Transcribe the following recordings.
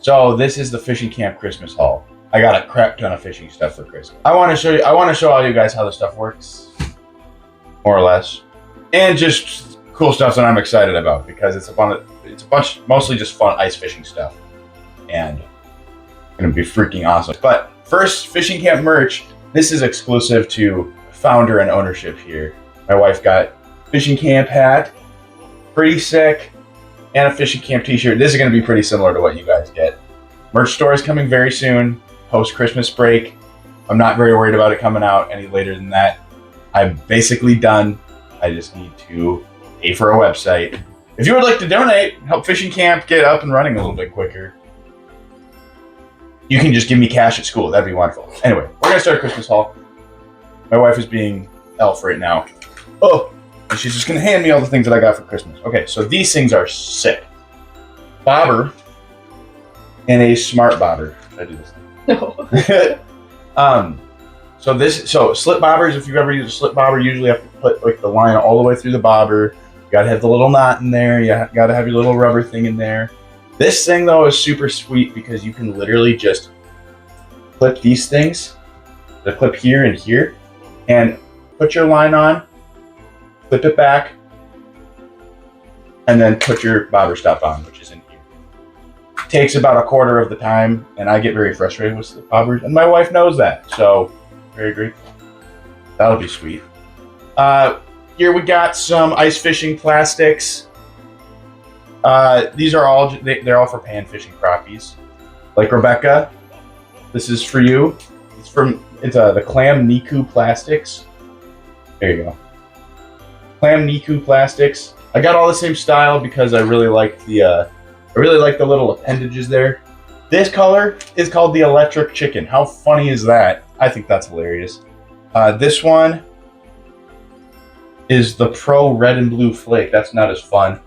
So this is the fishing camp Christmas haul. I got a crap ton of fishing stuff for Christmas. I want to show all you guys how this stuff works, more or less, and just cool stuff that I'm excited about because it's a bunch, mostly just fun ice fishing stuff, and it's gonna be freaking awesome. But first, fishing camp merch. This is exclusive to founder and ownership here. My wife got fishing camp hat, pretty sick, and a fishing camp t-shirt. This is going to be pretty similar to what you guys get. Merch store is coming very soon, post-Christmas break. I'm not very worried about it coming out any later than that. I'm basically done. I just need to pay for a website. If you would like to donate, help fishing camp get up and running a little bit quicker, you can just give me cash at school. That'd be wonderful. Anyway, we're going to start a Christmas haul. My wife is being elf right now. Oh! And she's just going to hand me all the things that I got for Christmas. Okay, so these things are sick. Bobber and a smart bobber. Should I do this thing? No. So slip bobbers, if you've ever used a slip bobber, you usually have to put like the line all the way through the bobber. You got to have the little knot in there. You got to have your little rubber thing in there. This thing, though, is super sweet because you can literally just clip these things. The clip here and here. And put your line on. Flip it back, and then put your bobber stop on, which is in here. It takes about a quarter of the time, and I get very frustrated with slip bobbers, and my wife knows that, so very grateful. That'll be sweet. Here we got some ice fishing plastics. These are all, they're all for pan fishing crappies. Like Rebecca, this is for you. It's the Clam Niku Plastics. There you go. Clam Niku Plastics. I got all the same style because I really like the little appendages there. This color is called the Electric Chicken. How funny is that? I think that's hilarious. This one is the Pro Red and Blue Flake. That's not as fun.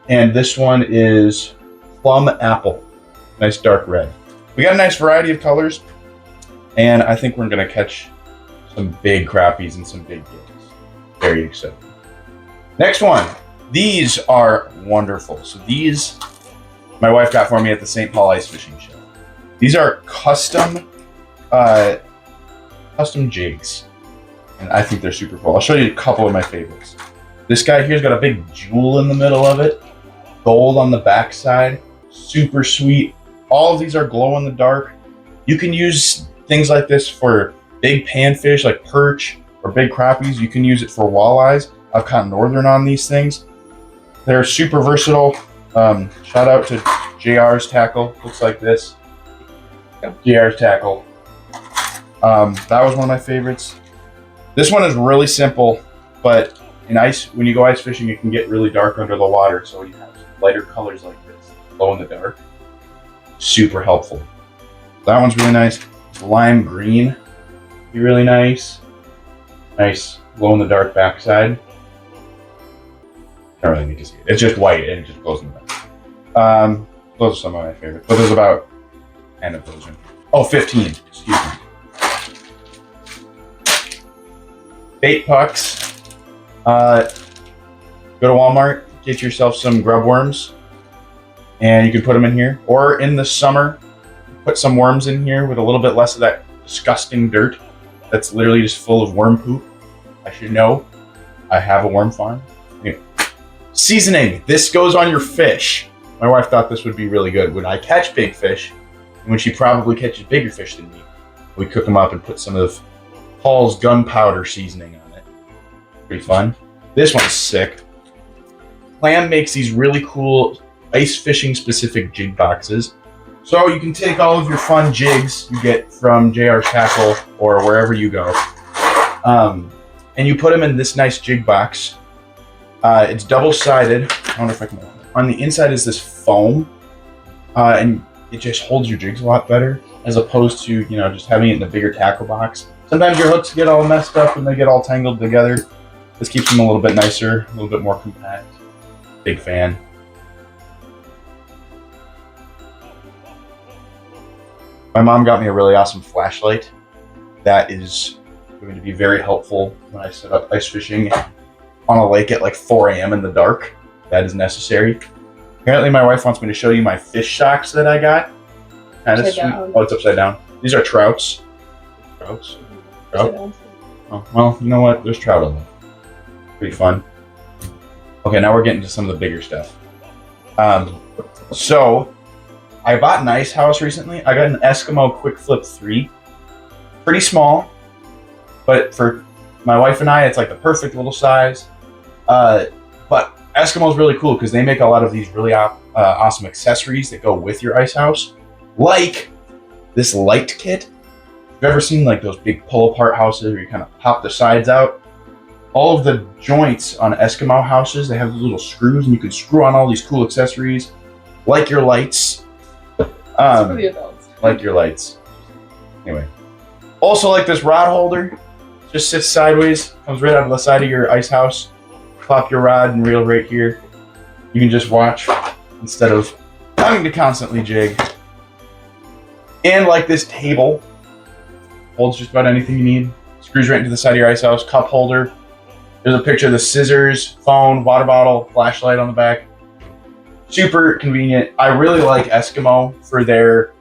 And this one is Plum Apple. Nice dark red. We got a nice variety of colors, and I think we're gonna catch some big crappies and some big gigs. Very excited. Next one. These are wonderful. So these, my wife got for me at the St. Paul Ice Fishing Show. These are custom jigs, and I think they're super cool. I'll show you a couple of my favorites. This guy here's got a big jewel in the middle of it, gold on the back side, super sweet. All of these are glow in the dark. You can use things like this for big panfish like perch or big crappies. You can use it for walleyes. I've caught northern on these things. They're super versatile. Shout out to JR's Tackle. Looks like this. JR's Tackle. That was one of my favorites. This one is really simple, but when you go ice fishing, it can get really dark under the water. So you have lighter colors like this, glow in the dark. Super helpful. That one's really nice. Lime green, be really nice. Nice glow in the dark backside. I don't really need to see it. It's just white and it just glows in the dark. Those are some of my favorites. But there's about 10 of those in here. Oh, 15. Excuse me. Bait pucks. Go to Walmart, get yourself some grub worms, and you can put them in here. Or in the summer, put some worms in here with a little bit less of that disgusting dirt that's literally just full of worm poop. I should know. I have a worm farm. Anyway. Seasoning. This goes on your fish. My wife thought this would be really good. When I catch big fish, and when she probably catches bigger fish than me, we cook them up and put some of Paul's gunpowder seasoning on it. Pretty fun. This one's sick. Clam makes these really cool ice fishing specific jig boxes. So you can take all of your fun jigs you get from JR's Tackle or wherever you go, and you put them in this nice jig box. It's double-sided. I wonder if I can. On the inside is this foam, and it just holds your jigs a lot better as opposed to just having it in a bigger tackle box. Sometimes your hooks get all messed up and they get all tangled together. This keeps them a little bit nicer, a little bit more compact. Big fan. My mom got me a really awesome flashlight that is going to be very helpful when I set up ice fishing on a lake at like 4 a.m. in the dark. That is necessary. Apparently my wife wants me to show you my fish socks that I got. Kind of sweet. Oh, it's upside down. These are trouts. Trouts? Trout? Oh, well, you know what? There's trout in them. Pretty fun. Okay, now we're getting to some of the bigger stuff. So I bought an ice house recently. I got an Eskimo Quick Flip 3. Pretty small, but for my wife and I, it's like the perfect little size. But Eskimo is really cool because they make a lot of these really awesome accessories that go with your ice house, like this light kit. If you've ever seen like those big pull-apart houses where you kind of pop the sides out, all of the joints on Eskimo houses, they have these little screws, and you can screw on all these cool accessories, like your lights. For the adults. Like your lights. Anyway. Also like this rod holder. Just sits sideways, comes right out of the side of your ice house. Plop your rod and reel right here. You can just watch instead of having to constantly jig. And like this table, holds just about anything you need. Screws right into the side of your ice house. Cup holder. There's a picture of the scissors, phone, water bottle, flashlight on the back. Super convenient. I really like Eskimo for their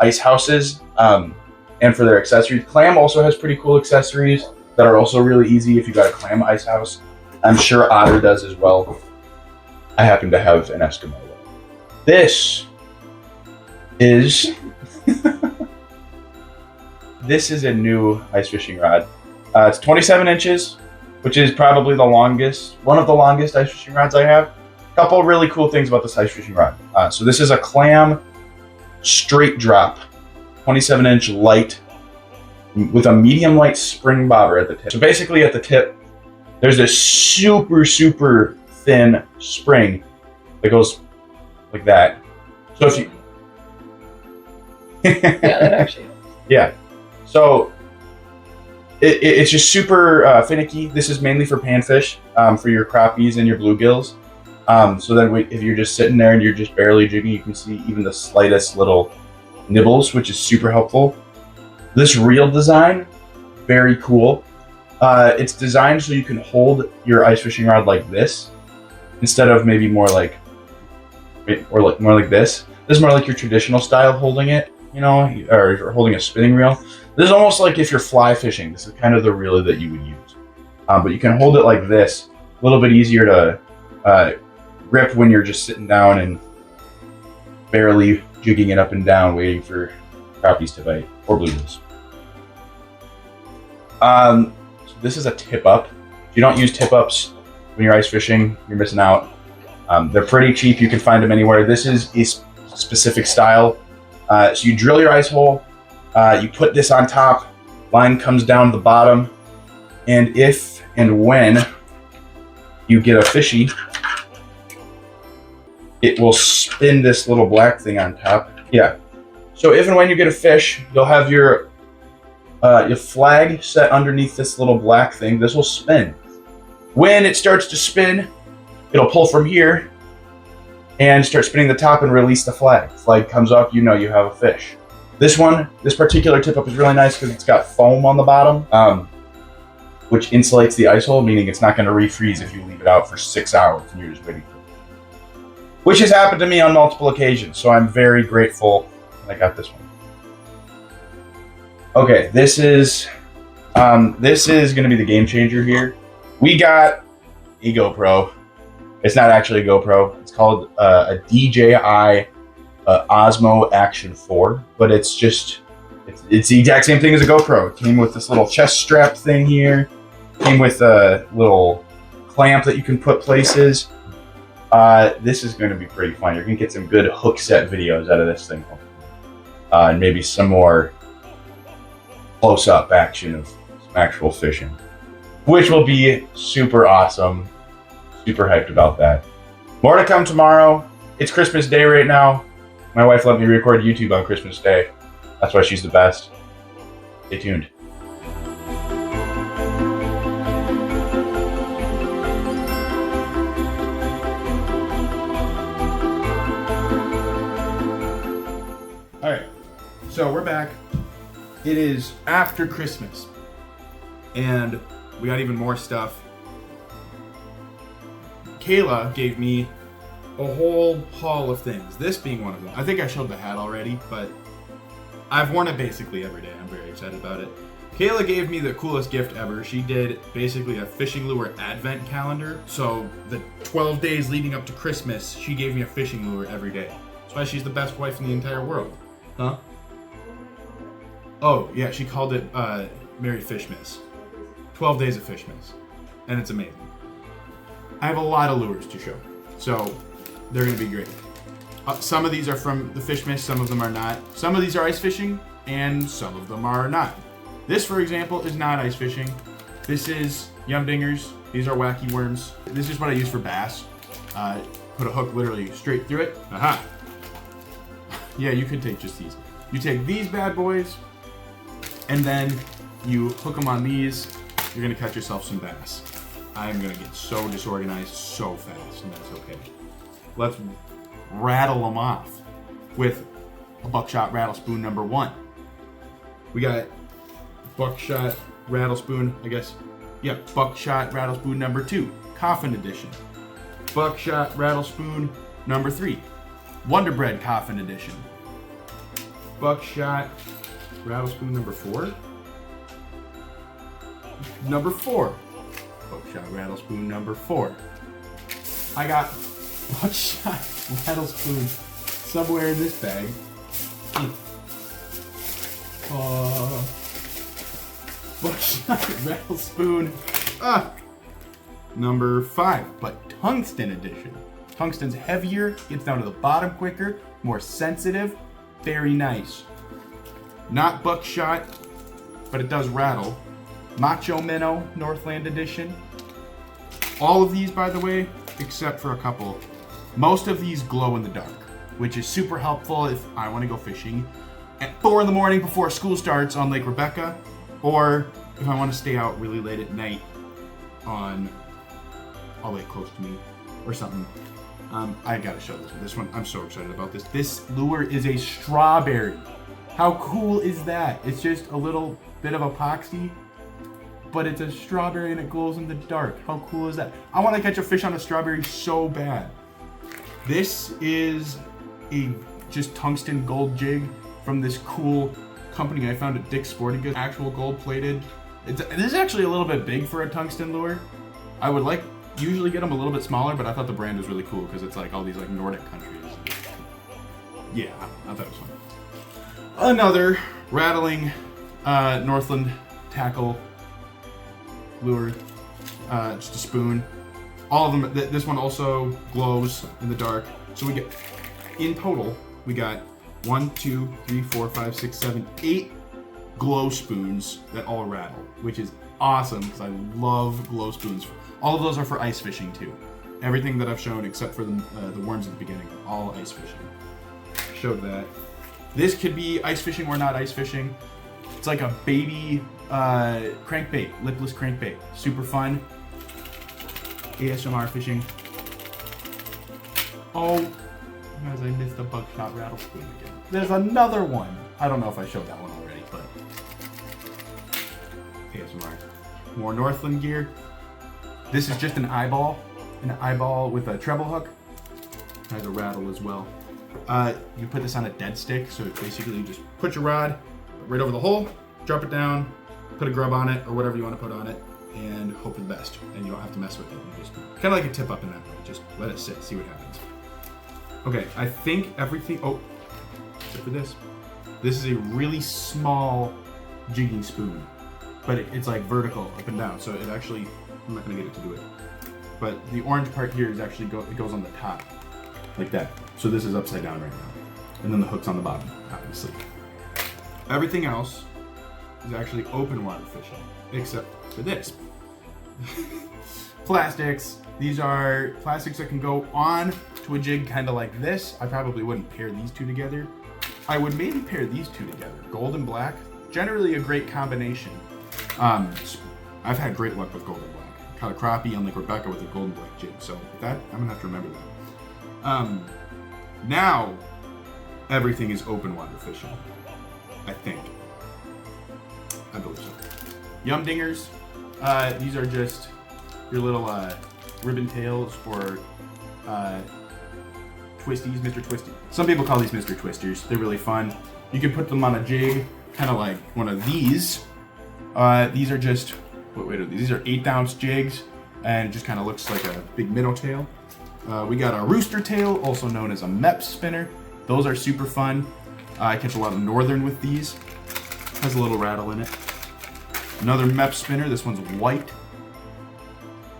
ice houses and for their accessories. Clam also has pretty cool accessories that are also really easy if you got a clam ice house. I'm sure Otter does as well. I happen to have an Eskimo. This is this is a new ice fishing rod. It's 27 inches, which is probably the longest, one of the longest ice fishing rods I have. A couple really cool things about this ice fishing rod. So this is a clam straight drop, 27-inch light with a medium light spring bobber at the tip. So basically at the tip, there's this super, super thin spring that goes like that. So if you... Yeah, that actually helps. Yeah. So it's just super finicky. This is mainly for panfish, for your crappies and your bluegills. So then if you're just sitting there and you're just barely jigging, you can see even the slightest little nibbles, which is super helpful. This reel design, very cool. It's designed so you can hold your ice fishing rod like this, instead of maybe more like this. This is more like your traditional style of holding it, or if you're holding a spinning reel. This is almost like if you're fly fishing. This is kind of the reel that you would use. But you can hold it like this, a little bit easier to grip when you're just sitting down and barely jigging it up and down, waiting for crappies to bite, or bluegills. So this is a tip up. If you don't use tip ups when you're ice fishing, you're missing out. They're pretty cheap. You can find them anywhere. This is a specific style. So you drill your ice hole. You put this on top. Line comes down the bottom. And if and when you get a fishy, it will spin this little black thing on top. Yeah. So if and when you get a fish, you'll have your flag set underneath this little black thing. This will spin. When it starts to spin, it'll pull from here and start spinning the top and release the flag. Flag comes up, you have a fish. This particular tip up is really nice because it's got foam on the bottom, which insulates the ice hole, meaning it's not going to refreeze if you leave it out for 6 hours and you're just waiting for it. Which has happened to me on multiple occasions, so I'm very grateful that I got this one. Okay, this is going to be the game changer here. We got a GoPro. It's not actually a GoPro. It's called a DJI Osmo Action 4, but it's the exact same thing as a GoPro. It came with this little chest strap thing here. Came with a little clamp that you can put places. This is going to be pretty fun. You're going to get some good hook set videos out of this thing. And maybe some more close-up action of some actual fishing, which will be super awesome. Super hyped about that. More to come tomorrow. It's Christmas Day right now. My wife let me record YouTube on Christmas Day. That's why she's the best. Stay tuned. All right, so we're back. It is after Christmas, and we got even more stuff. Kayla gave me a whole haul of things, this being one of them. I think I showed the hat already, but I've worn it basically every day. I'm very excited about it. Kayla gave me the coolest gift ever. She did basically a fishing lure advent calendar. So the 12 days leading up to Christmas, she gave me a fishing lure every day. That's why she's the best wife in the entire world. Huh? Oh, yeah, she called it Merry Fishmas. 12 days of Fishmas. And it's amazing. I have a lot of lures to show, so they're going to be great. Some of these are from the Fishmas, some of them are not. Some of these are ice fishing, and some of them are not. This, for example, is not ice fishing. This is Yum Dingers. These are wacky worms. This is what I use for bass. Put a hook literally straight through it. Aha! Yeah, you could take just these. You take these bad boys, and then you hook them on these. You're gonna catch yourself some bass. I'm gonna get so disorganized so fast, and that's okay. Let's rattle them off with a buckshot rattle spoon number 1. We got buckshot rattle spoon, I guess. Yeah, buckshot rattle spoon number 2, coffin edition. Buckshot rattle spoon number 3, Wonder Bread coffin edition. Buckshot rattle spoon number 4. Number 4. Buckshot rattle spoon number 4. I got buckshot rattle spoon somewhere in this bag. Buckshot rattle spoon number 5, but tungsten edition. Tungsten's heavier, gets down to the bottom quicker, more sensitive, very nice. Not buckshot, but it does rattle. Macho Minnow Northland edition. All of these, by the way, except for a couple, most of these glow in the dark, which is super helpful if I want to go fishing at 4 in the morning before school starts on Lake Rebecca, or if I want to stay out really late at night on a lake close to me or something. I gotta show this one. This one, I'm so excited about this. This lure is a strawberry. How cool is that? It's just a little bit of epoxy, but it's a strawberry and it glows in the dark. How cool is that? I want to catch a fish on a strawberry so bad. This is a just tungsten gold jig from this cool company I found at Dick's Sporting Goods. Actual gold plated. This is actually a little bit big for a tungsten lure. I would usually get them a little bit smaller, but I thought the brand was really cool because it's like all these like Nordic countries. Yeah, I thought it was fun. Another rattling Northland tackle lure, just a spoon. All of them, this one also glows in the dark. So we get, in total, we got 1, 2, 3, 4, 5, 6, 7, 8 glow spoons that all rattle, which is awesome because I love glow spoons. All of those are for ice fishing too. Everything that I've shown except for the worms at the beginning, all ice fishing. Showed that. This could be ice fishing or not ice fishing. It's like a baby crankbait, lipless crankbait. Super fun. ASMR fishing. Oh, guys, I missed the buckshot rattle spoon again. There's another one. I don't know if I showed that one already, but ASMR. More Northland gear. This is just an eyeball with a treble hook. It has a rattle as well. You put this on a dead stick, so basically you just put your rod right over the hole, drop it down, put a grub on it or whatever you want to put on it, and hope for the best. And you don't have to mess with it. You just kind of like a tip up in that way. Just let it sit, see what happens. Okay, I think everything. Oh, except for this. This is a really small jigging spoon, but it's like vertical up and down. So it actually, I'm not gonna get it to do it. but the orange part here is actually it goes on the top, like that. So this is upside down right now. And then the hook's on the bottom, obviously. Everything else is actually open water fishing, except for this. Plastics. These are plastics that can go on to a jig kind of like this. I probably wouldn't pair these two together. I would maybe pair these two together. Gold and black, generally a great combination. I've had great luck with gold and black. Caught a crappie on Lake Rebecca with a gold and black jig, so that I'm gonna have to remember that. Now, everything is open water fishing, I think. I believe so. Yum dingers. These are just your little ribbon tails or twisties, Mr. Twisty. Some people call these Mr. Twisters. They're really fun. You can put them on a jig, kind of like one of these. These are just, these are 1/8 ounce jigs, and it just kind of looks like a big minnow tail. We got a rooster tail, also known as a MEP spinner. Those are super fun. I catch a lot of northern with these. Has a little rattle in it. Another MEP spinner. This one's white.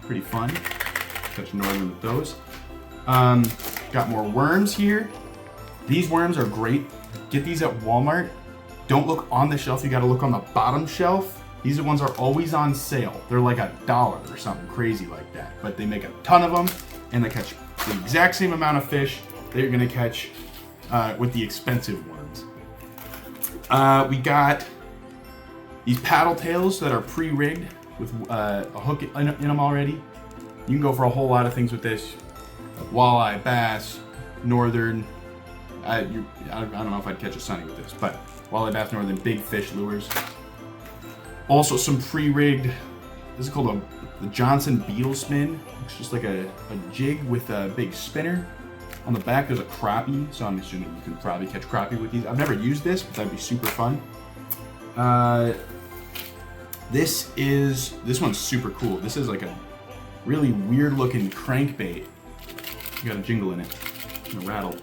Pretty fun. Catch northern with those. Got more worms here. These worms are great. Get these at Walmart. Don't look on the shelf. You got to look on the bottom shelf. These ones are always on sale. They're like $1 or something crazy like that. But they make a ton of them, and they catch the exact same amount of fish that you're gonna catch with the expensive worms. We got these paddle tails that are pre-rigged with a hook in them already. You can go for a whole lot of things with this. Walleye, bass, northern. I don't know if I'd catch a sunny with this, but walleye, bass, northern, big fish lures. Also some pre-rigged, this is called the Johnson Beetle Spin. It's just like a jig with a big spinner. On the back there's a crappie, so I'm assuming you can probably catch crappie with these. I've never used this, but that'd be super fun. This one's super cool. This is like a really weird looking crankbait. You got a jingle in it, and a rattle.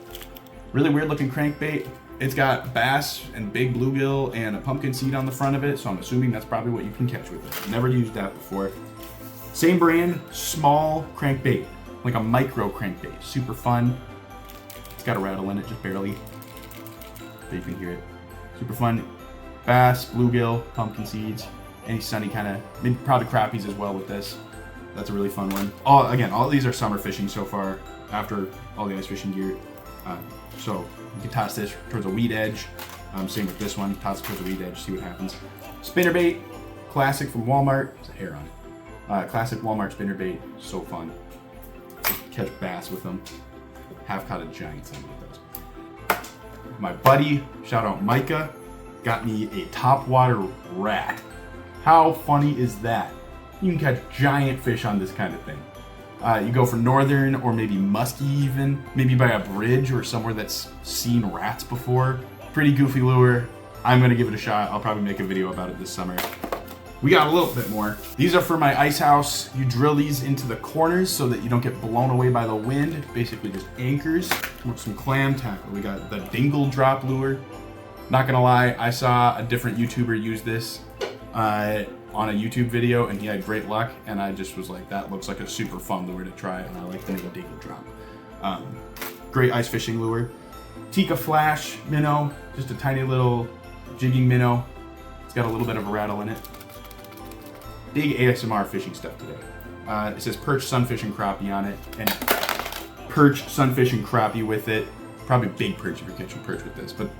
Really weird looking crankbait. It's got bass and big bluegill and a pumpkin seed on the front of it, so I'm assuming that's probably what you can catch with it. Never used that before. Same brand, small crankbait, like a micro crankbait. Super fun. It's got a rattle in it, just barely, but you can hear it. Super fun. Bass, bluegill, pumpkin seeds, any sunny kind of, maybe probably crappies as well with this. That's a really fun one. All of these are summer fishing so far, after all the ice fishing gear. So you can toss this towards a weed edge. Same with this one, toss it towards a weed edge, see what happens. Spinnerbait, classic from Walmart. There's a hair on it. Classic Walmart spinnerbait, so fun. Catch bass with them. Have caught a giant sunny with those. My buddy, shout out Micah, got me a topwater rat. How funny is that? You can catch giant fish on this kind of thing. You go for northern or maybe musky even, maybe by a bridge or somewhere that's seen rats before. Pretty goofy lure. I'm gonna give it a shot. I'll probably make a video about it this summer. We got a little bit more. These are for my ice house. You drill these into the corners so that you don't get blown away by the wind. Basically just anchors with some clam tackle. We got the dingle drop lure. Not gonna lie, I saw a different YouTuber use this on a YouTube video, and he had great luck, and I just was like, that looks like a super fun lure to try, and I like the name dingle drop. Great ice fishing lure. Tika Flash minnow, just a tiny little jigging minnow. It's got a little bit of a rattle in it. Big ASMR fishing stuff today. It says perch, sunfish, and crappie on it, and perch, sunfish, and crappie with it. Probably big perch if you're catching perch with this, but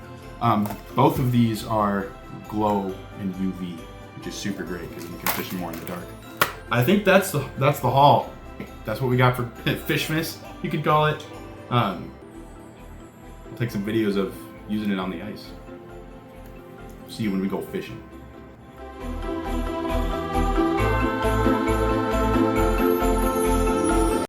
both of these are glow and UV, which is super great because you can fish them more in the dark. I think that's the haul. That's what we got for Fishmas, you could call it. I'll take some videos of using it on the ice. See you when we go fishing.